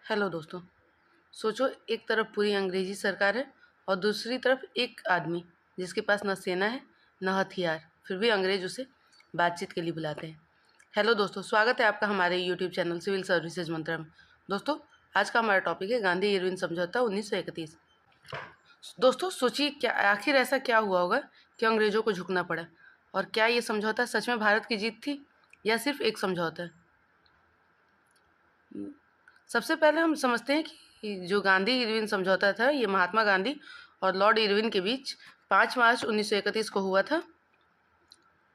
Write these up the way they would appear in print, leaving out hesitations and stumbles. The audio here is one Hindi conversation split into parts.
हेलो दोस्तों। सोचो, एक तरफ पूरी अंग्रेजी सरकार है और दूसरी तरफ एक आदमी जिसके पास न सेना है न हथियार, फिर भी अंग्रेज उसे बातचीत के लिए बुलाते हैं। हेलो दोस्तों, स्वागत है आपका हमारे यूट्यूब चैनल सिविल सर्विसेज मंत्रा में। दोस्तों, आज का हमारा टॉपिक है गांधी इरविन समझौता 1931। दोस्तों सोचिए, क्या आखिर ऐसा क्या हुआ होगा कि अंग्रेज़ों को झुकना पड़ा, और क्या ये समझौता सच में भारत की जीत थी या सिर्फ एक समझौता है। सबसे पहले हम समझते हैं कि जो गांधी इरविन समझौता था, ये महात्मा गांधी और लॉर्ड इरविन के बीच 5 मार्च 1931 को हुआ था।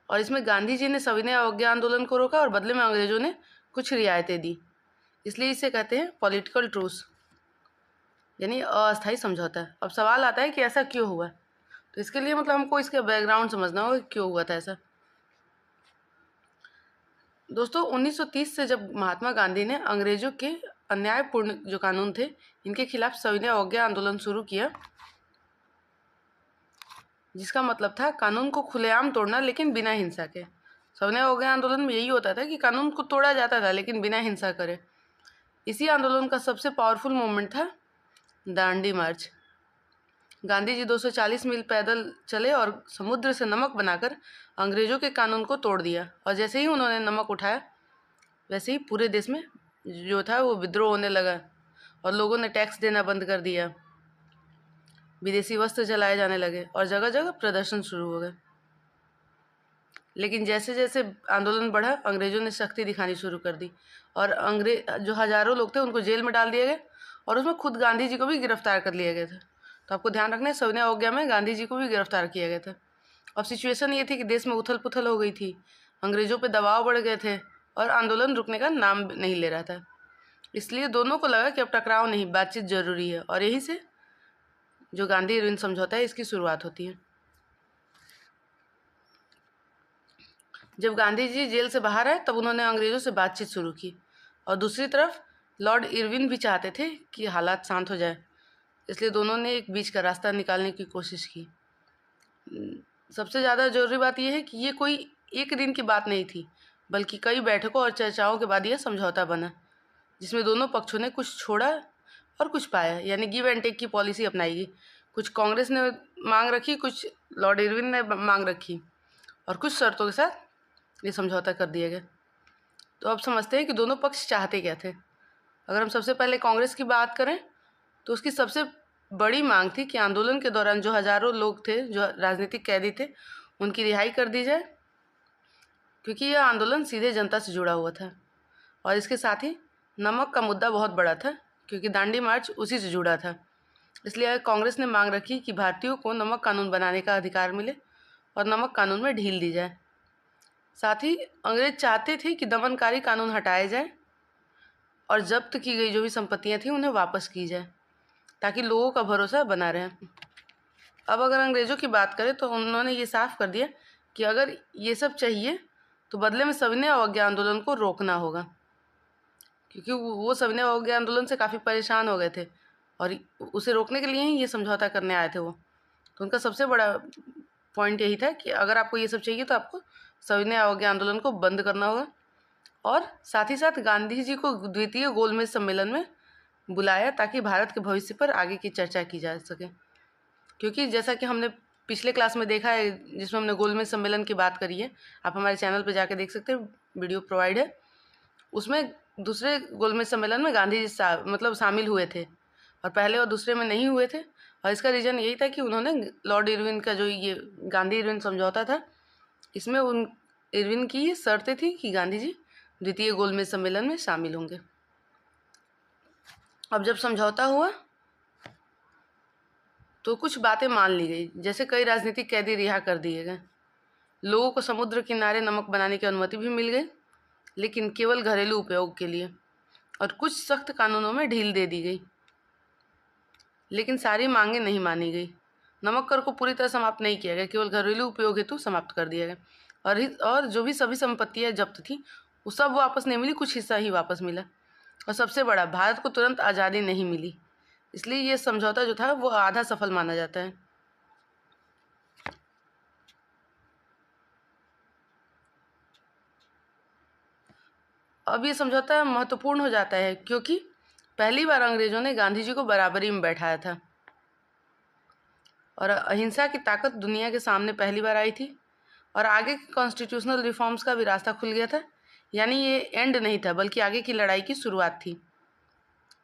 और इसमें गांधी जी ने सविनय अवज्ञा आंदोलन को रोका और बदले में अंग्रेजों ने कुछ रियायतें दी, इसलिए इसे कहते हैं पॉलिटिकल ट्रूस, यानी अस्थायी समझौता। अब सवाल आता है कि ऐसा क्यों हुआ, तो इसके लिए हमको इसका बैकग्राउंड समझना होगा, क्यों हुआ था ऐसा। दोस्तों, 1930 से जब महात्मा गांधी ने अंग्रेजों के अन्यायपूर्ण जो कानून थे, इनके खिलाफ सविनय अवज्ञा आंदोलन शुरू किया, जिसका मतलब था कानून को खुलेआम तोड़ना लेकिन बिना हिंसा के। सविनय अवज्ञा आंदोलन में यही होता था कि कानून को तोड़ा जाता था लेकिन बिना हिंसा करे। इसी आंदोलन का सबसे पावरफुल मूवमेंट था दांडी मार्च। गांधी जी 240 मील पैदल चले और समुद्र से नमक बनाकर अंग्रेजों के कानून को तोड़ दिया। और जैसे ही उन्होंने नमक उठाया, वैसे ही पूरे देश में जो था वो विद्रोह होने लगा और लोगों ने टैक्स देना बंद कर दिया, विदेशी वस्त्र जलाए जाने लगे और जगह जगह प्रदर्शन शुरू हो गए। लेकिन जैसे जैसे आंदोलन बढ़ा, अंग्रेजों ने सख्ती दिखानी शुरू कर दी और अंग्रेज जो हजारों लोग थे उनको जेल में डाल दिए गए, और उसमें खुद गांधी जी को भी गिरफ्तार कर लिया गया था। तो आपको ध्यान रखना है, सविनय अवज्ञा में गांधी जी को भी गिरफ्तार किया गया था। अब सिचुएशन ये थी कि देश में उथल पुथल हो गई थी, अंग्रेजों पे दबाव बढ़ गए थे और आंदोलन रुकने का नाम नहीं ले रहा था। इसलिए दोनों को लगा कि अब टकराव नहीं, बातचीत जरूरी है, और यहीं से जो गांधी इरविन समझौता है इसकी शुरुआत होती है। जब गांधी जी जेल से बाहर आए तब उन्होंने अंग्रेज़ों से बातचीत शुरू की, और दूसरी तरफ लॉर्ड इरविन भी चाहते थे कि हालात शांत हो जाए, इसलिए दोनों ने एक बीच का रास्ता निकालने की कोशिश की। सबसे ज़्यादा ज़रूरी बात यह है कि ये कोई एक दिन की बात नहीं थी, बल्कि कई बैठकों और चर्चाओं के बाद यह समझौता बना, जिसमें दोनों पक्षों ने कुछ छोड़ा और कुछ पाया, यानी गिव एंड टेक की पॉलिसी अपनाई गई। कुछ कांग्रेस ने मांग रखी, कुछ लॉर्ड इरविन ने मांग रखी, और कुछ शर्तों के साथ ये समझौता कर दिया गया। तो अब समझते हैं कि दोनों पक्ष चाहते क्या थे। अगर हम सबसे पहले कांग्रेस की बात करें तो उसकी सबसे बड़ी मांग थी कि आंदोलन के दौरान जो हजारों लोग थे, जो राजनीतिक कैदी थे, उनकी रिहाई कर दी जाए, क्योंकि यह आंदोलन सीधे जनता से जुड़ा हुआ था। और इसके साथ ही नमक का मुद्दा बहुत बड़ा था, क्योंकि दांडी मार्च उसी से जुड़ा था। इसलिए कांग्रेस ने मांग रखी कि भारतीयों को नमक कानून बनाने का अधिकार मिले और नमक कानून में ढील दी जाए। साथ ही अंग्रेज चाहते थे कि दमनकारी कानून हटाए जाए और जब्त की गई जो भी संपत्तियां थी उन्हें वापस की जाए, ताकि लोगों का भरोसा बना रहे। अब अगर अंग्रेज़ों की बात करें तो उन्होंने ये साफ कर दिया कि अगर ये सब चाहिए तो बदले में सविनय अवज्ञा आंदोलन को रोकना होगा, क्योंकि वो सविनय अवज्ञा आंदोलन से काफ़ी परेशान हो गए थे और उसे रोकने के लिए ही ये समझौता करने आए थे वो। तो उनका सबसे बड़ा पॉइंट यही था कि अगर आपको ये सब चाहिए तो आपको सविनय अवज्ञा आंदोलन को बंद करना होगा। और साथ ही साथ गांधी जी को द्वितीय गोलमेज सम्मेलन में बुलाया, ताकि भारत के भविष्य पर आगे की चर्चा की जा सके। क्योंकि जैसा कि हमने पिछले क्लास में देखा है, जिसमें हमने गोलमेज सम्मेलन की बात करी है, आप हमारे चैनल पर जाके देख सकते हैं, वीडियो प्रोवाइड है। उसमें दूसरे गोलमेज सम्मेलन में गांधी जी शामिल हुए थे और पहले और दूसरे में नहीं हुए थे। और इसका रीज़न यही था कि उन्होंने लॉर्ड इरविन का जो ये गांधी इरविन समझौता था, इसमें उन इरविन की ये शर्तें थी कि गांधी जी द्वितीय गोलमेज सम्मेलन में शामिल होंगे। अब जब समझौता हुआ तो कुछ बातें मान ली गई, जैसे कई राजनीतिक कैदी रिहा कर दिए गए, लोगों को समुद्र किनारे नमक बनाने की अनुमति भी मिल गई, लेकिन केवल घरेलू उपयोग के लिए, और कुछ सख्त कानूनों में ढील दे दी गई। लेकिन सारी मांगें नहीं मानी गई। नमक कर को पूरी तरह समाप्त नहीं किया गया, केवल घरेलू उपयोग हेतु समाप्त कर दिया गया। और जो भी सभी संपत्तियां जब्त थी वो सब वापस नहीं मिली, कुछ हिस्सा ही वापस मिला। और सबसे बड़ा, भारत को तुरंत आज़ादी नहीं मिली, इसलिए ये समझौता जो था वो आधा सफल माना जाता है। अब ये समझौता महत्वपूर्ण हो जाता है क्योंकि पहली बार अंग्रेजों ने गांधी जी को बराबरी में बैठाया था और अहिंसा की ताकत दुनिया के सामने पहली बार आई थी और आगे के कॉन्स्टिट्यूशनल रिफॉर्म्स का भी रास्ता खुल गया था। यानी ये एंड नहीं था बल्कि आगे की लड़ाई की शुरुआत थी।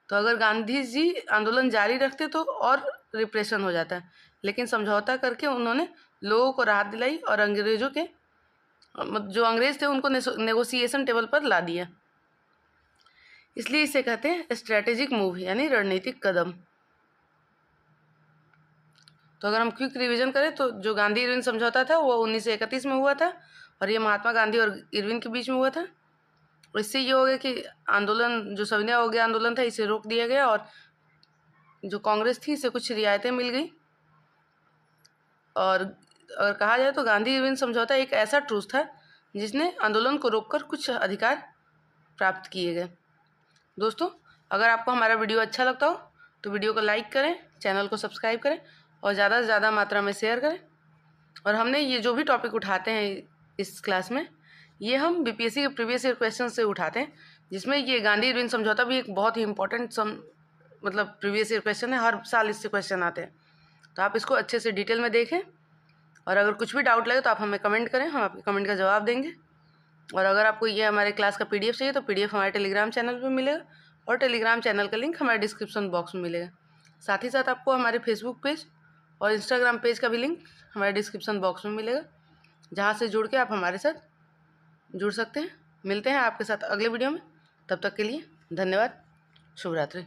तो अगर गांधी जी आंदोलन जारी रखते तो और रिप्रेशन हो जाता, लेकिन समझौता करके उन्होंने लोगों को राहत दिलाई और अंग्रेजों के जो अंग्रेज थे उनको नेगोशिएशन टेबल पर ला दिया। इसलिए इसे कहते हैं स्ट्रैटेजिक मूव, यानी रणनीतिक कदम। तो अगर हम क्विक रिवीजन करें तो जो गांधी इरविन समझौता था वो 1931 में हुआ था और ये महात्मा गांधी और इरविन के बीच में हुआ था। और इससे ये हो गया कि आंदोलन जो सविनय अवज्ञा आंदोलन था इसे रोक दिया गया और जो कांग्रेस थी इसे कुछ रियायतें मिल गई। और अगर कहा जाए तो गांधी इरविन समझौता एक ऐसा ट्रूस था जिसने आंदोलन को रोककर कुछ अधिकार प्राप्त किए गए। दोस्तों, अगर आपको हमारा वीडियो अच्छा लगता हो तो वीडियो को लाइक करें, चैनल को सब्सक्राइब करें और ज़्यादा से ज़्यादा मात्रा में शेयर करें। और हमने ये जो भी टॉपिक उठाते हैं इस क्लास में, ये हम बीपीएससी के प्रीवियस ईयर क्वेश्चन से उठाते हैं, जिसमें ये गांधी इरविन समझौता भी एक बहुत ही इंपॉर्टेंट मतलब प्रीवियस ईयर क्वेश्चन है। हर साल इससे क्वेश्चन आते हैं, तो आप इसको अच्छे से डिटेल में देखें और अगर कुछ भी डाउट लगे तो आप हमें कमेंट करें, हम आपके कमेंट का जवाब देंगे। और अगर आपको ये हमारे क्लास का PDF चाहिए तो PDF हमारे टेलीग्राम चैनल पर मिलेगा और टेलीग्राम चैनल का लिंक हमारे डिस्क्रिप्शन बॉक्स में मिलेगा। साथ ही साथ आपको हमारे फेसबुक पेज और इंस्टाग्राम पेज का भी लिंक हमारे डिस्क्रिप्शन बॉक्स में मिलेगा, जहाँ से जुड़ के आप हमारे साथ जुड़ सकते हैं। मिलते हैं आपके साथ अगले वीडियो में, तब तक के लिए धन्यवाद। शुभ रात्रि।